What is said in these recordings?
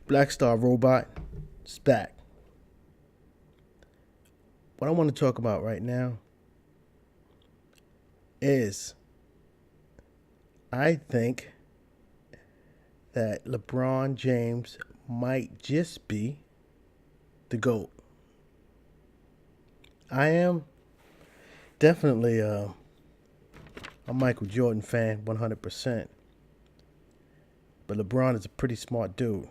Black Star Robot is back. What I want to talk about right now is I think that LeBron James might just be the GOAT. I am definitely a Michael Jordan fan, 100%. But LeBron is a pretty smart dude.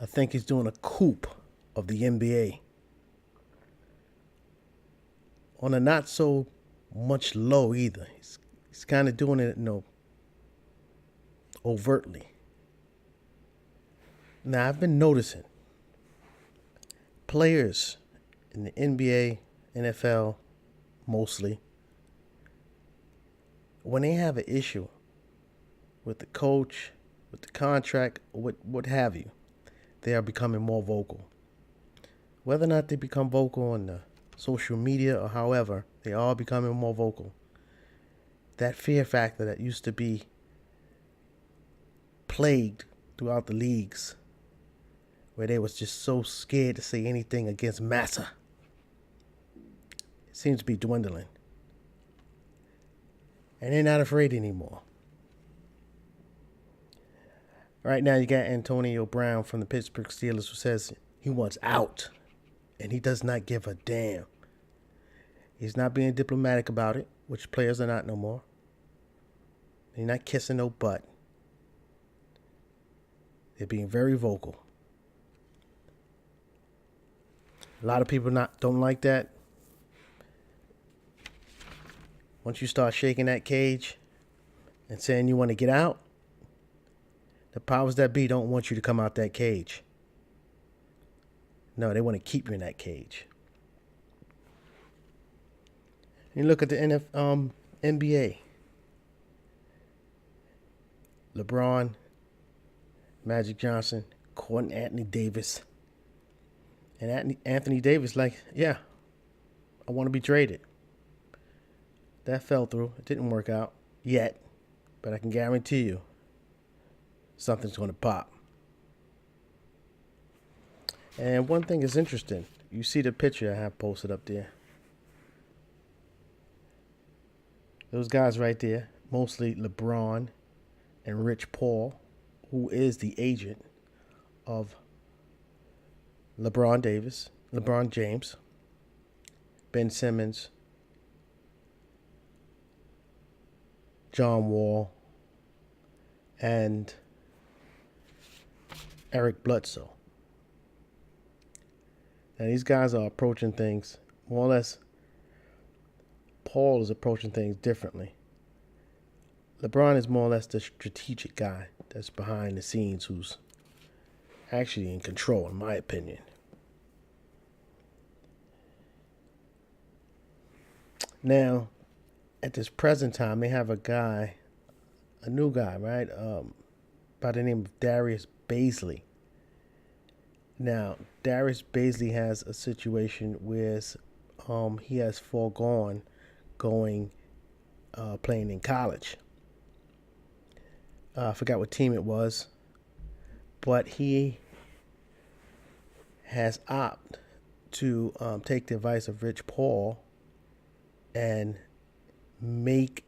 I think he's doing a coup of the NBA on a not so much low either. He's kind of doing it, overtly. Now I've been noticing players in the NBA, NFL, mostly, when they have an issue with the coach, with the contract, what have you, they are becoming more vocal. Whether or not they become vocal on the social media or however, they are becoming more vocal. That fear factor that used to be plagued throughout the leagues, where they was just so scared to say anything against MASSA, it seems to be dwindling. And they're not afraid anymore. Right now you got Antonio Brown from the Pittsburgh Steelers who says he wants out. And he does not give a damn. He's not being diplomatic about it, which players are not no more. They're not kissing no butt. They're being very vocal. A lot of people don't like that. Once you start shaking that cage and saying you want to get out, the powers that be don't want you to come out that cage. No, they want to keep you in that cage. You look at the NBA. LeBron, Magic Johnson, Courtney Anthony Davis. And Anthony Davis yeah, I want to be traded. That fell through. It didn't work out yet. But I can guarantee you something's going to pop. And one thing is interesting. You see the picture I have posted up there. Those guys right there, mostly LeBron and Rich Paul, who is the agent of LeBron James, Ben Simmons, John Wall, and Eric Bledsoe. Now, these guys are approaching things more or less. Paul is approaching things differently. LeBron is more or less the strategic guy that's behind the scenes who's actually in control, in my opinion. Now, at this present time, they have a new guy, right? By the name of Darius Baisley. Now, Darius Baisley has a situation where he has foregone playing in college. I forgot what team it was, but he has opted to take the advice of Rich Paul and made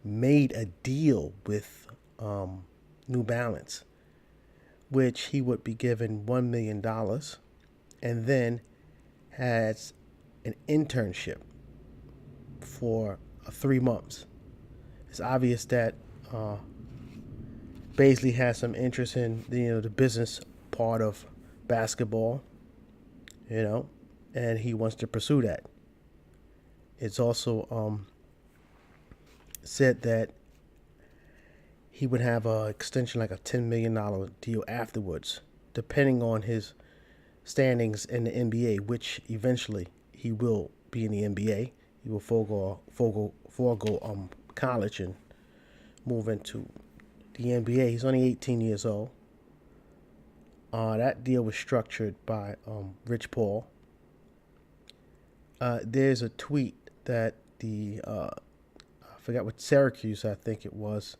a deal with New Balance, which he would be given $1 million and then has an internship for 3 months. It's obvious that Baisley has some interest in the business part of basketball, and he wants to pursue that. It's also said that he would have an extension like a $10 million deal afterwards, depending on his standings in the NBA, which eventually he will be in the NBA. He will forego college and move into the NBA. He's only 18 years old. That deal was structured by Rich Paul. There's a tweet that I forgot what Syracuse, I think it was,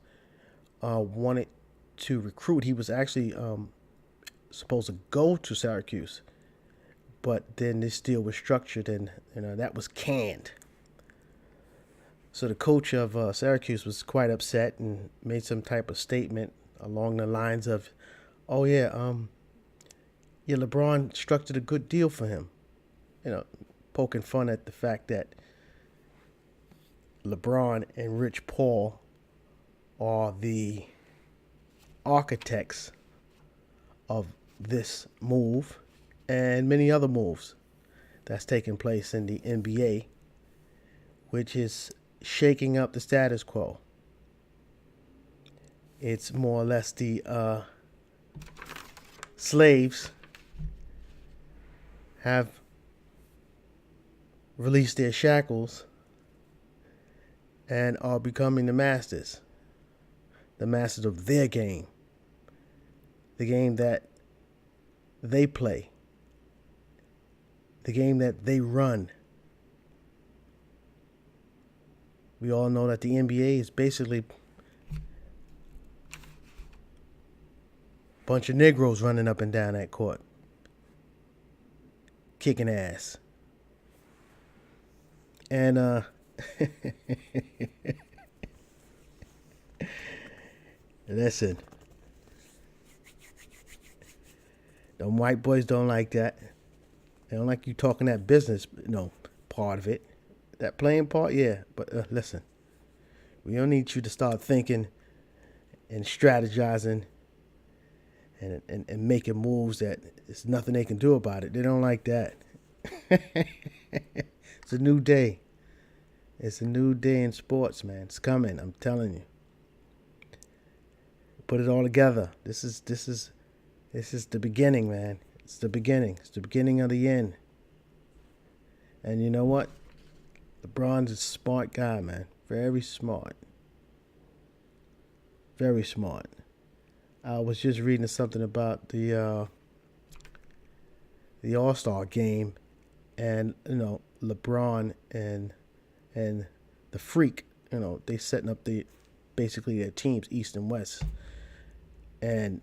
wanted to recruit. He was actually supposed to go to Syracuse, but then this deal was structured, and that was canned. So the coach of Syracuse was quite upset and made some type of statement along the lines of, "Oh yeah, LeBron structured a good deal for him," poking fun at the fact that LeBron and Rich Paul are the architects of this move and many other moves that's taking place in the NBA, which is shaking up the status quo. It's more or less the slaves have released their shackles and are becoming the masters of their game, the game that they play, the game that they run. We all know that the NBA is basically a bunch of Negroes running up and down that court, kicking ass. And listen, them white boys don't like that. They don't like you talking that business, part of it. That playing part, yeah. But listen, we don't need you to start thinking and strategizing and making moves that there's nothing they can do about it. They don't like that. It's a new day. It's a new day in sports, man. It's coming. I'm telling you. Put it all together. This is the beginning, man. It's the beginning. It's the beginning of the end. And you know what? LeBron's a smart guy, man. Very smart. Very smart. I was just reading something about the All-Star game, and LeBron and the Freak, they setting up basically their teams, East and West. And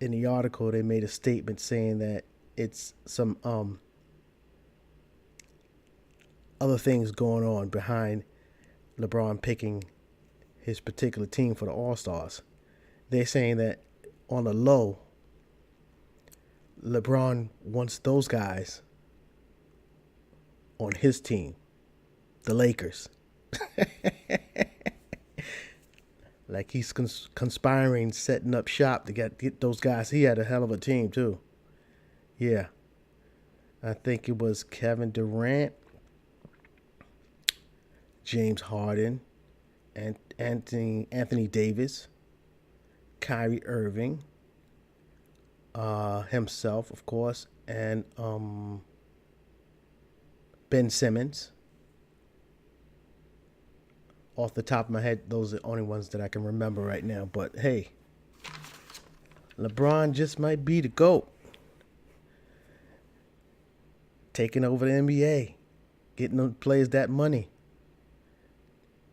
in the article, they made a statement saying that it's some other things going on behind LeBron picking his particular team for the All-Stars. They're saying that on the low, LeBron wants those guys on his team, the Lakers. Like he's conspiring, setting up shop to get those guys. He had a hell of a team, too. Yeah. I think it was Kevin Durant, James Harden, and Anthony Davis, Kyrie Irving, himself, of course, and Ben Simmons. Off the top of my head, those are the only ones that I can remember right now. But hey, LeBron just might be the GOAT. Taking over the NBA, getting those players that money,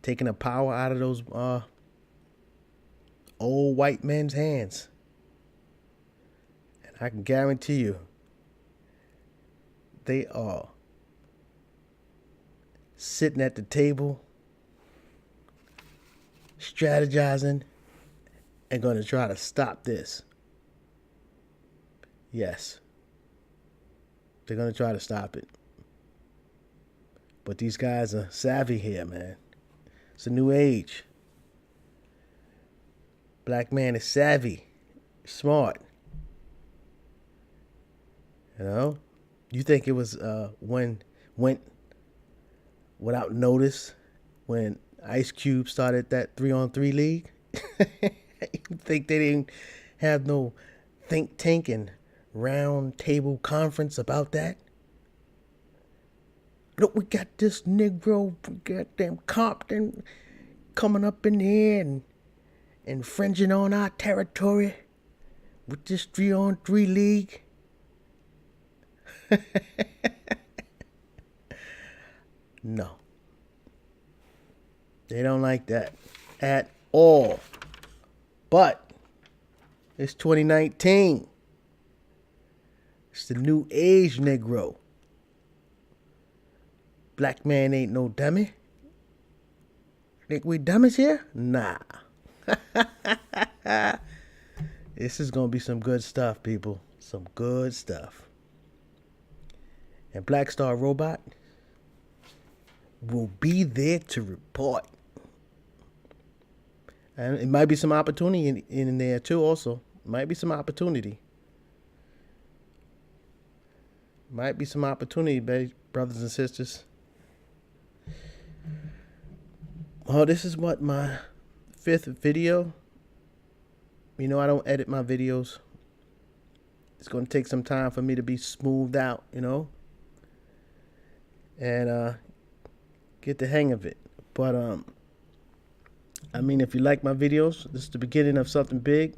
taking the power out of those old white men's hands. And I can guarantee you, they are sitting at the table, strategizing, and going to try to stop this. Yes. They're going to try to stop it. But these guys are savvy here, man. It's a new age. Black man is savvy, smart. You think it was went without notice when Ice Cube started that 3-on-3 league? You think they didn't have no think tank and round table conference about that? Look, we got this Negro, goddamn Compton, coming up in here and infringing on our territory with this 3-on-3 league. No. They don't like that at all. But it's 2019. It's the new age Negro. Black man ain't no dummy. Think we dummies here? Nah. This is going to be some good stuff, people. Some good stuff. And Black Star Robot will be there to report. And it might be some opportunity in there too also. Might be some opportunity. Might be some opportunity, brothers and sisters. Oh, this is what, my 5th video. You know, I don't edit my videos. It's going to take some time for me to be smoothed out, you know, and get the hang of it. But I mean, if you like my videos, this is the beginning of something big.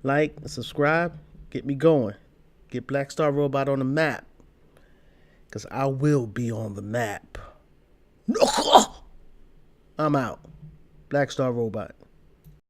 Like and subscribe. Get me going. Get Black Star Robot on the map. Because I will be on the map. I'm out. Black Star Robot.